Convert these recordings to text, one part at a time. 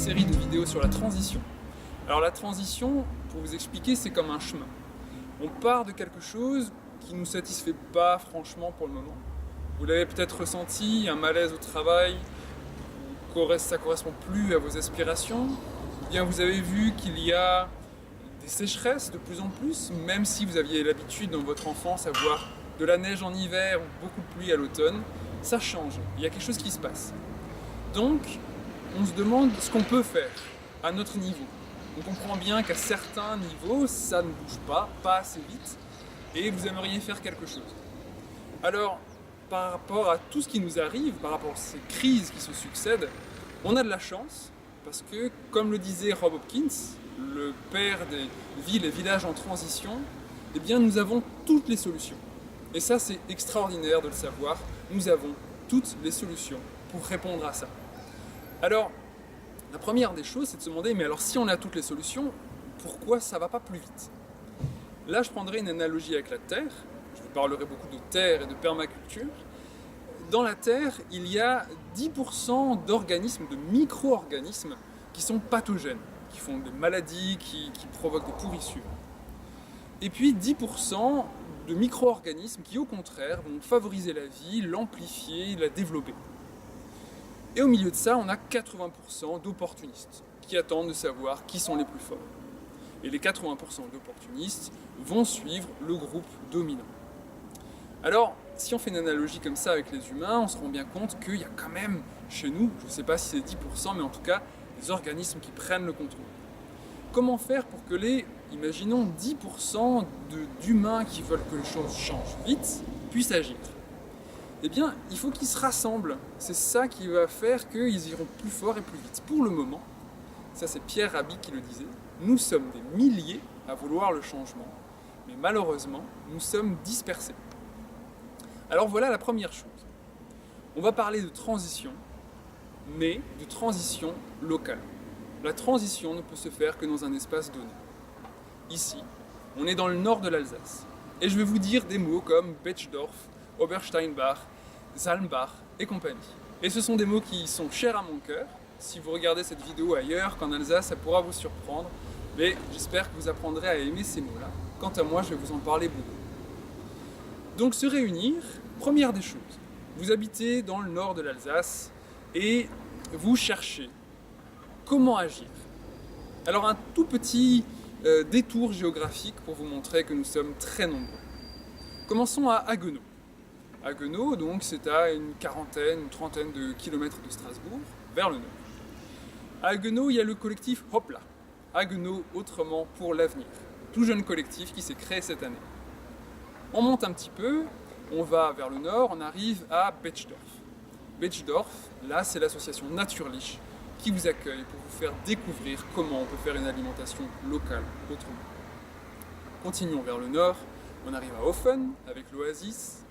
série de vidéos sur la transition. Alors la transition, pour vous expliquer, c'est comme un chemin. On part de quelque chose qui ne nous satisfait pas franchement pour le moment. Vous l'avez peut-être ressenti, un malaise au travail, ça ne correspond plus à vos aspirations. Ou bien vous avez vu qu'il y a des sécheresses de plus en plus, même si vous aviez l'habitude dans votre enfance à voir de la neige en hiver ou beaucoup de pluie à l'automne, ça change, il y a quelque chose qui se passe. Donc, on se demande ce qu'on peut faire à notre niveau. On comprend bien qu'à certains niveaux, ça ne bouge pas assez vite, et vous aimeriez faire quelque chose. Alors, par rapport à tout ce qui nous arrive, par rapport à ces crises qui se succèdent, on a de la chance, parce que, comme le disait Rob Hopkins, le père des villes et villages en transition, eh bien nous avons toutes les solutions. Et ça, c'est extraordinaire de le savoir, nous avons toutes les solutions pour répondre à ça. Alors, la première des choses, c'est de se demander, mais alors si on a toutes les solutions, pourquoi ça ne va pas plus vite? Là, je prendrai une analogie avec la Terre. Je vous parlerai beaucoup de terre et de permaculture. Dans la Terre, il y a 10% d'organismes, de micro-organismes qui sont pathogènes, qui font des maladies, qui provoquent des pourrissures. Et puis 10% de micro-organismes qui, au contraire, vont favoriser la vie, l'amplifier, la développer. Et au milieu de ça, on a 80% d'opportunistes qui attendent de savoir qui sont les plus forts. Et les 80% d'opportunistes vont suivre le groupe dominant. Alors, si on fait une analogie comme ça avec les humains, on se rend bien compte qu'il y a quand même, chez nous, je ne sais pas si c'est 10%, mais en tout cas, des organismes qui prennent le contrôle. Comment faire pour que les, imaginons, 10% d'humains qui veulent que les choses changent vite, puissent agir? Eh bien, il faut qu'ils se rassemblent. C'est ça qui va faire qu'ils iront plus fort et plus vite. Pour le moment, ça c'est Pierre Rabhi qui le disait, nous sommes des milliers à vouloir le changement, mais malheureusement, nous sommes dispersés. Alors voilà la première chose. On va parler de transition, mais de transition locale. La transition ne peut se faire que dans un espace donné. Ici, on est dans le nord de l'Alsace. Et je vais vous dire des mots comme Betschdorf, Obersteinbach, Salmbach et compagnie. Et ce sont des mots qui sont chers à mon cœur. Si vous regardez cette vidéo ailleurs qu'en Alsace, ça pourra vous surprendre. Mais j'espère que vous apprendrez à aimer ces mots-là. Quant à moi, je vais vous en parler beaucoup. Donc se réunir, première des choses. Vous habitez dans le nord de l'Alsace et vous cherchez comment agir. Alors un tout petit détour géographique pour vous montrer que nous sommes très nombreux. Commençons à Haguenau. Haguenau, donc, c'est à une trentaine de kilomètres de Strasbourg, vers le nord. À Haguenau, il y a le collectif Hopla. Haguenau autrement pour l'avenir. Tout jeune collectif qui s'est créé cette année. On monte un petit peu, on va vers le nord, on arrive à Betschdorf. Betschdorf, là, c'est l'association Naturlich qui vous accueille pour vous faire découvrir comment on peut faire une alimentation locale autrement. Continuons vers le nord, on arrive à Hoffen avec l'Oasis,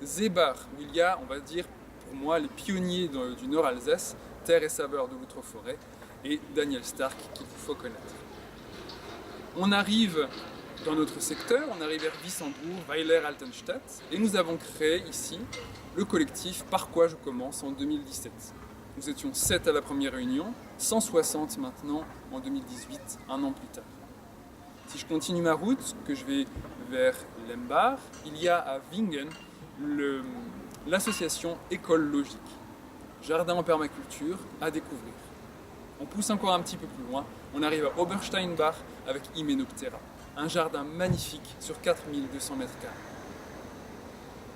Zébach, où il y a, on va dire, pour moi, les pionniers du Nord Alsace, Terre et saveur de l'outre-forêt, et Daniel Stark, qu'il vous faut connaître. On arrive dans notre secteur, on arrive vers Wissembourg, Weiler-Altenstadt, et nous avons créé ici le collectif Par quoi je commence en 2017. Nous étions 7 à la première réunion, 160 maintenant en 2018, un an plus tard. Si je continue ma route, que je vais vers Lembach, il y a à Wingen l'association École Logique, jardin en permaculture à découvrir. On pousse encore un petit peu plus loin, on arrive à Obersteinbach avec Hymenoptera, un jardin magnifique sur 4200 mètres carrés.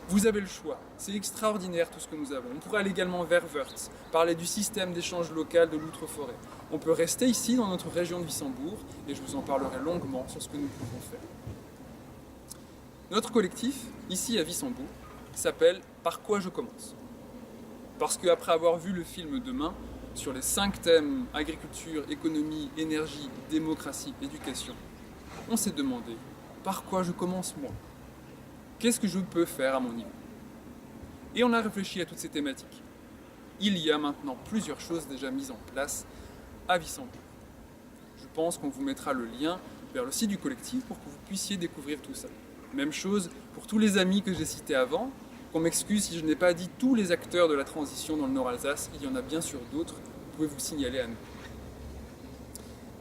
Vous avez le choix, c'est extraordinaire tout ce que nous avons. On pourrait aller également vers Wörth, parler du système d'échange local de l'outre-forêt. On peut rester ici dans notre région de Wissembourg et je vous en parlerai longuement sur ce que nous pouvons faire. Notre collectif, ici à Wissembourg, s'appelle Par quoi je commence. Parce qu'après avoir vu le film Demain, sur les 5 thèmes agriculture, économie, énergie, démocratie, éducation, on s'est demandé par quoi je commence moi. Qu'est-ce que je peux faire à mon niveau? Et on a réfléchi à toutes ces thématiques. Il y a maintenant plusieurs choses déjà mises en place à Wissembourg. Je pense qu'on vous mettra le lien vers le site du collectif pour que vous puissiez découvrir tout ça. Même chose pour tous les amis que j'ai cités avant, qu'on m'excuse si je n'ai pas dit tous les acteurs de la transition dans le Nord Alsace, il y en a bien sûr d'autres, vous pouvez vous signaler à nous.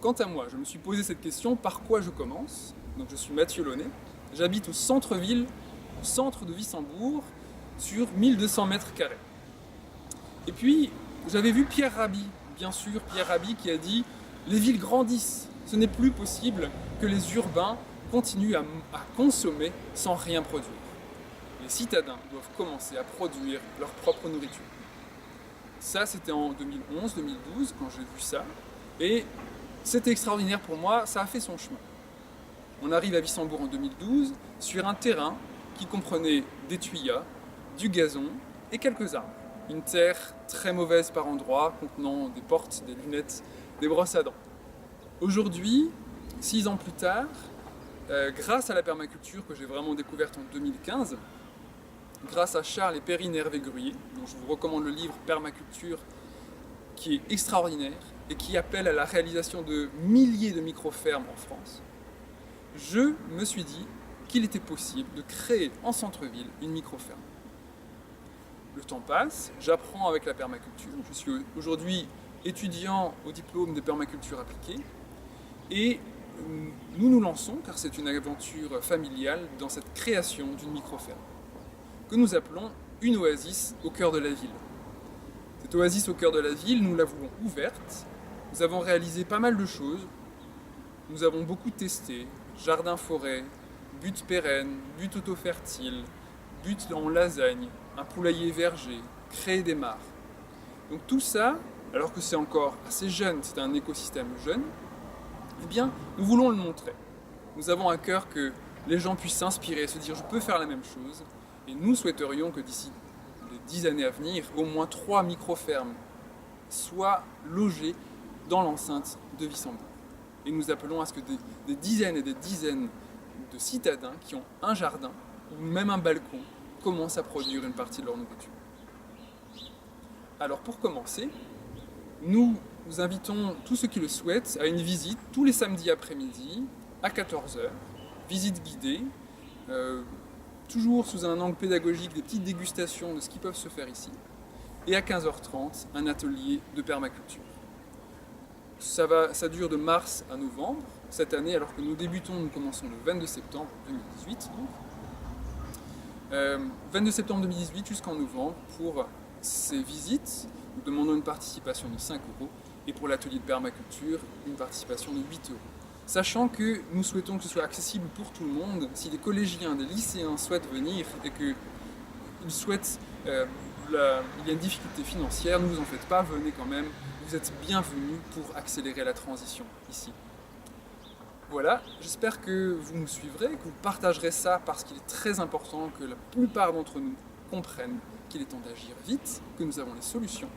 quant à moi, je me suis posé cette question, par quoi je commence? Donc je suis Mathieu Launay, j'habite au centre-ville, au centre de Wissembourg, sur 1200 mètres carrés. Et puis, j'avais vu Pierre Rabhi, bien sûr, Pierre Rabhi qui a dit « Les villes grandissent, ce n'est plus possible que les urbains continuent à consommer sans rien produire. Les citadins doivent commencer à produire leur propre nourriture. » Ça, c'était en 2011-2012, quand j'ai vu ça. Et c'était extraordinaire pour moi, ça a fait son chemin. On arrive à Wissembourg en 2012, sur un terrain qui comprenait des tuyas, du gazon et quelques arbres. Une terre très mauvaise par endroits, contenant des portes, des lunettes, des brosses à dents. Aujourd'hui, 6 ans plus tard, grâce à la permaculture que j'ai vraiment découverte en 2015, grâce à Charles et Perrine Hervé-Gruyer, dont je vous recommande le livre Permaculture, qui est extraordinaire et qui appelle à la réalisation de milliers de micro-fermes en France, je me suis dit qu'il était possible de créer en centre-ville une micro-ferme. Le temps passe, j'apprends avec la permaculture, je suis aujourd'hui étudiant au diplôme de permaculture appliquée et nous nous lançons, car c'est une aventure familiale, dans cette création d'une micro-ferme que nous appelons une oasis au cœur de la ville. Cette oasis au cœur de la ville, nous la voulons ouverte. Nous avons réalisé pas mal de choses. Nous avons beaucoup testé, jardin-forêt, butte pérenne, butte auto-fertile, butte en lasagne, un poulailler verger, créer des mares. Donc tout ça, alors que c'est encore assez jeune, c'est un écosystème jeune, eh bien, nous voulons le montrer. Nous avons à cœur que les gens puissent s'inspirer, se dire « je peux faire la même chose ». Et nous souhaiterions que d'ici les 10 années à venir, au moins 3 micro-fermes soient logées dans l'enceinte de Wissembourg. Et nous appelons à ce que des dizaines et des dizaines de citadins qui ont un jardin ou même un balcon commencent à produire une partie de leur nourriture. Alors pour commencer, nous invitons tous ceux qui le souhaitent à une visite tous les samedis après-midi à 14 h, visite guidée, toujours sous un angle pédagogique, des petites dégustations de ce qui peut se faire ici. Et à 15 h 30, un atelier de permaculture. Ça dure de mars à novembre. Cette année, alors que nous débutons, nous commençons le 22 septembre 2018. 22 septembre 2018 jusqu'en novembre pour ces visites. Nous demandons une participation de 5 € et pour l'atelier de permaculture, une participation de 8 €. Sachant que nous souhaitons que ce soit accessible pour tout le monde, si des collégiens, des lycéens souhaitent venir et qu'ils souhaitent, il y a une difficulté financière, ne vous en faites pas, venez quand même, vous êtes bienvenus pour accélérer la transition ici. Voilà, j'espère que vous nous suivrez, que vous partagerez ça parce qu'il est très important que la plupart d'entre nous comprennent qu'il est temps d'agir vite, que nous avons les solutions.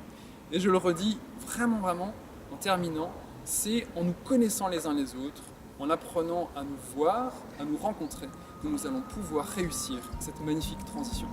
Et je le redis vraiment, en terminant, c'est en nous connaissant les uns les autres, en apprenant à nous voir, à nous rencontrer, que nous allons pouvoir réussir cette magnifique transition.